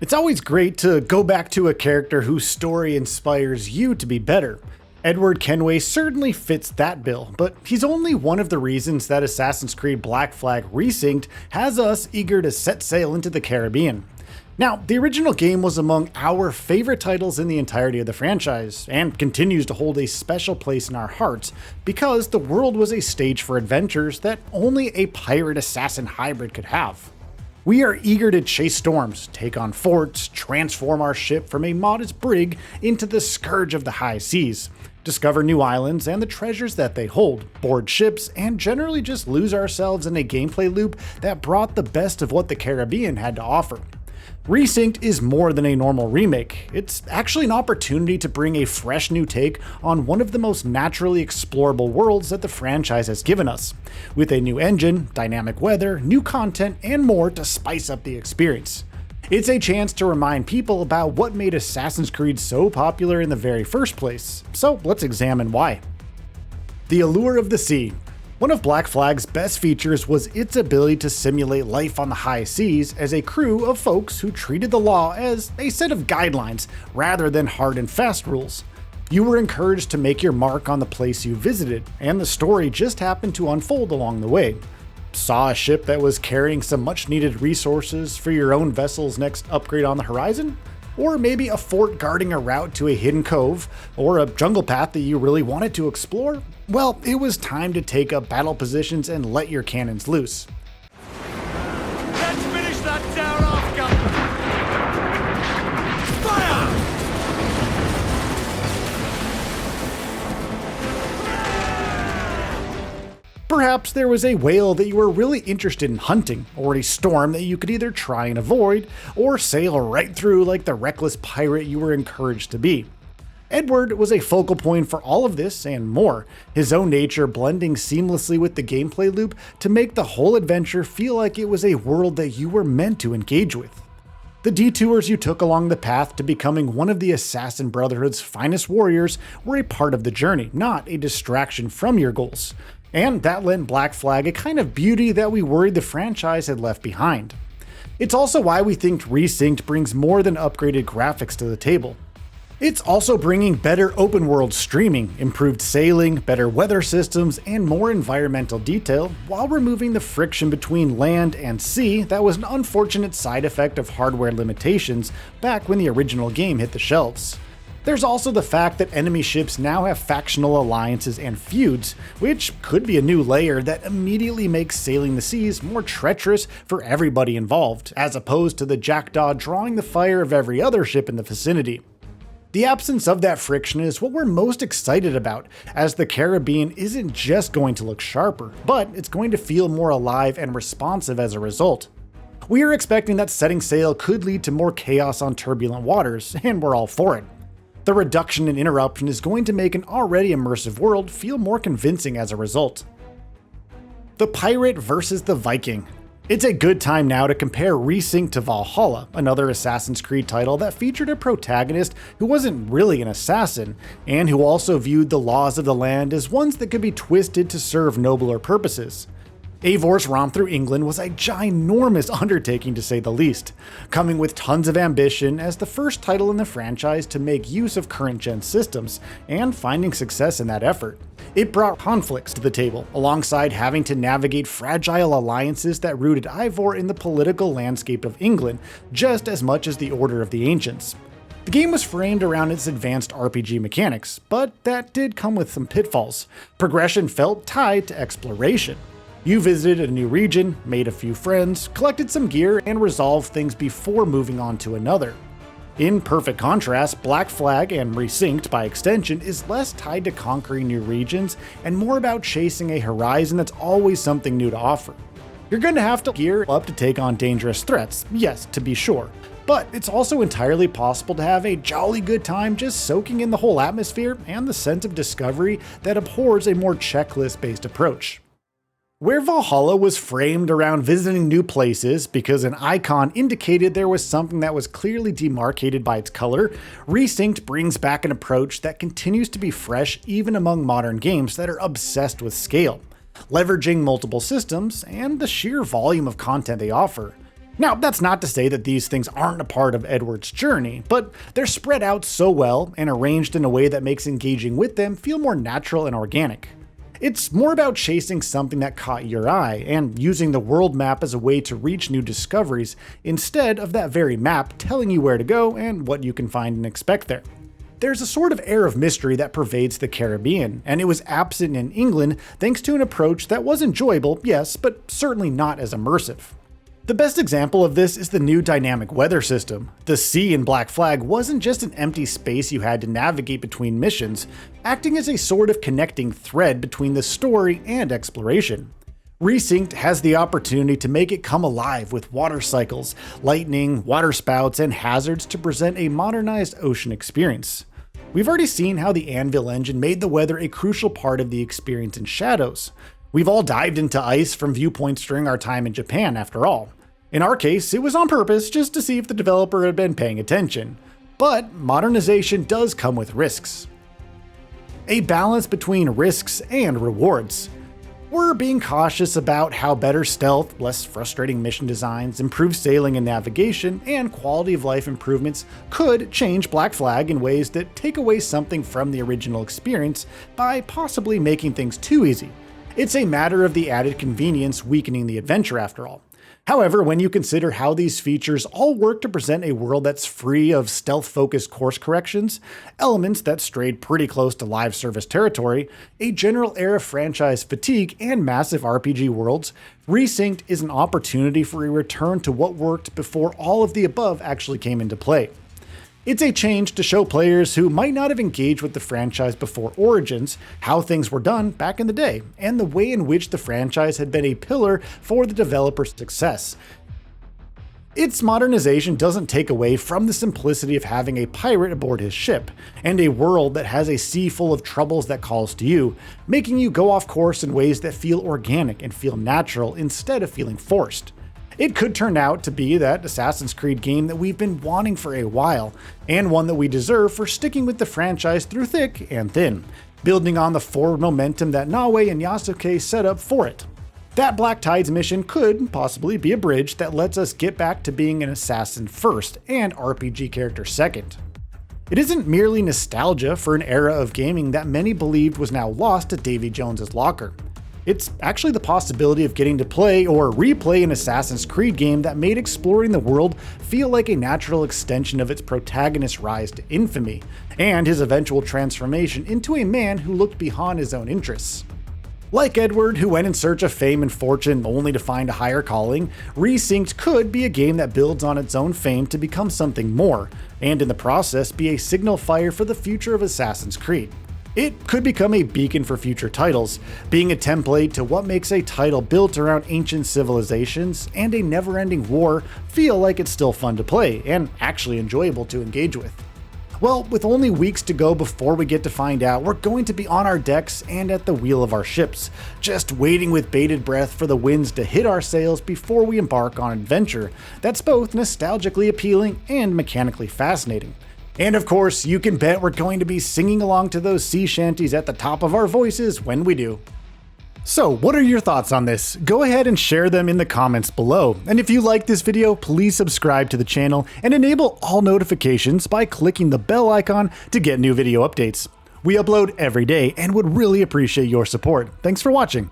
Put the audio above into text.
It's always great to go back to a character whose story inspires you to be better. Edward Kenway certainly fits that bill, but he's only one of the reasons that Assassin's Creed Black Flag Resynced has us eager to set sail into the Caribbean. Now, the original game was among our favorite titles in the entirety of the franchise, and continues to hold a special place in our hearts because the world was a stage for adventures that only a pirate-assassin hybrid could have. We are eager to chase storms, take on forts, transform our ship from a modest brig into the scourge of the high seas, discover new islands and the treasures that they hold, board ships, and generally just lose ourselves in a gameplay loop that brought the best of what the Caribbean had to offer. Resynced is more than a normal remake. It's actually an opportunity to bring a fresh new take on one of the most naturally explorable worlds that the franchise has given us, with a new engine, dynamic weather, new content, and more to spice up the experience. It's a chance to remind people about what made Assassin's Creed so popular in the very first place, so let's examine why. The allure of the sea. One of Black Flag's best features was its ability to simulate life on the high seas as a crew of folks who treated the law as a set of guidelines rather than hard and fast rules. You were encouraged to make your mark on the place you visited, and the story just happened to unfold along the way. Saw a ship that was carrying some much needed resources for your own vessel's next upgrade on the horizon? Or maybe a fort guarding a route to a hidden cove, or a jungle path that you really wanted to explore? Well, it was time to take up battle positions and let your cannons loose. Let's finish that tower off, gunner! Fire! Perhaps there was a whale that you were really interested in hunting, or a storm that you could either try and avoid, or sail right through like the reckless pirate you were encouraged to be. Edward was a focal point for all of this and more, his own nature blending seamlessly with the gameplay loop to make the whole adventure feel like it was a world that you were meant to engage with. The detours you took along the path to becoming one of the Assassin Brotherhood's finest warriors were a part of the journey, not a distraction from your goals. And that lent Black Flag a kind of beauty that we worried the franchise had left behind. It's also why we think Resynced brings more than upgraded graphics to the table. It's also bringing better open world streaming, improved sailing, better weather systems, and more environmental detail, while removing the friction between land and sea that was an unfortunate side effect of hardware limitations back when the original game hit the shelves. There's also the fact that enemy ships now have factional alliances and feuds, which could be a new layer that immediately makes sailing the seas more treacherous for everybody involved, as opposed to the Jackdaw drawing the fire of every other ship in the vicinity. The absence of that friction is what we're most excited about, as the Caribbean isn't just going to look sharper, but it's going to feel more alive and responsive as a result. We are expecting that setting sail could lead to more chaos on turbulent waters, and we're all for it. The reduction in interruption is going to make an already immersive world feel more convincing as a result. The Pirate versus the Viking. It's a good time now to compare Resynced to Valhalla, another Assassin's Creed title that featured a protagonist who wasn't really an assassin, and who also viewed the laws of the land as ones that could be twisted to serve nobler purposes. Eivor's romp through England was a ginormous undertaking to say the least, coming with tons of ambition as the first title in the franchise to make use of current-gen systems, and finding success in that effort. It brought conflicts to the table, alongside having to navigate fragile alliances that rooted Eivor in the political landscape of England, just as much as the Order of the Ancients. The game was framed around its advanced RPG mechanics, but that did come with some pitfalls. Progression felt tied to exploration. You visited a new region, made a few friends, collected some gear, and resolved things before moving on to another. In perfect contrast, Black Flag, and Resynced by extension, is less tied to conquering new regions and more about chasing a horizon that's always something new to offer. You're going to have to gear up to take on dangerous threats, yes, to be sure, but it's also entirely possible to have a jolly good time just soaking in the whole atmosphere and the sense of discovery that abhors a more checklist-based approach. Where Valhalla was framed around visiting new places because an icon indicated there was something that was clearly demarcated by its color, Resynced brings back an approach that continues to be fresh even among modern games that are obsessed with scale. Leveraging multiple systems and the sheer volume of content they offer, Now, that's not to say that these things aren't a part of Edward's journey, but they're spread out so well and arranged in a way that makes engaging with them feel more natural and organic. It's more about chasing something that caught your eye and using the world map as a way to reach new discoveries instead of that very map telling you where to go and what you can find and expect there. There's a sort of air of mystery that pervades the Caribbean, and it was absent in England thanks to an approach that was enjoyable, yes, but certainly not as immersive. The best example of this is the new dynamic weather system. The sea in Black Flag wasn't just an empty space you had to navigate between missions, acting as a sort of connecting thread between the story and exploration. Resynced has the opportunity to make it come alive with water cycles, lightning, waterspouts, and hazards to present a modernized ocean experience. We've already seen how the Anvil engine made the weather a crucial part of the experience in Shadows. We've all dived into ice from viewpoints during our time in Japan, after all. In our case, it was on purpose just to see if the developer had been paying attention. But modernization does come with risks. A balance between risks and rewards. We're being cautious about how better stealth, less frustrating mission designs, improved sailing and navigation, and quality of life improvements could change Black Flag in ways that take away something from the original experience by possibly making things too easy. It's a matter of the added convenience weakening the adventure after all. However, when you consider how these features all work to present a world that's free of stealth-focused course corrections, elements that strayed pretty close to live service territory, a general air of franchise fatigue, and massive RPG worlds, Resynced is an opportunity for a return to what worked before all of the above actually came into play. It's a change to show players who might not have engaged with the franchise before Origins how things were done back in the day, and the way in which the franchise had been a pillar for the developer's success. Its modernization doesn't take away from the simplicity of having a pirate aboard his ship, and a world that has a sea full of troubles that calls to you, making you go off course in ways that feel organic and feel natural instead of feeling forced. It could turn out to be that Assassin's Creed game that we've been wanting for a while, and one that we deserve for sticking with the franchise through thick and thin, building on the forward momentum that Nawe and Yasuke set up for it. That Black Tides mission could possibly be a bridge that lets us get back to being an assassin first and RPG character second. It isn't merely nostalgia for an era of gaming that many believed was now lost to Davy Jones's locker. It's actually the possibility of getting to play or replay an Assassin's Creed game that made exploring the world feel like a natural extension of its protagonist's rise to infamy, and his eventual transformation into a man who looked beyond his own interests. Like Edward, who went in search of fame and fortune only to find a higher calling, Resynced could be a game that builds on its own fame to become something more, and in the process be a signal fire for the future of Assassin's Creed. It could become a beacon for future titles, being a template to what makes a title built around ancient civilizations and a never-ending war feel like it's still fun to play and actually enjoyable to engage with. Well, with only weeks to go before we get to find out, we're going to be on our decks and at the wheel of our ships, just waiting with bated breath for the winds to hit our sails before we embark on an adventure that's both nostalgically appealing and mechanically fascinating. And of course, you can bet we're going to be singing along to those sea shanties at the top of our voices when we do. So, what are your thoughts on this? Go ahead and share them in the comments below. And if you like this video, please subscribe to the channel and enable all notifications by clicking the bell icon to get new video updates. We upload every day and would really appreciate your support. Thanks for watching.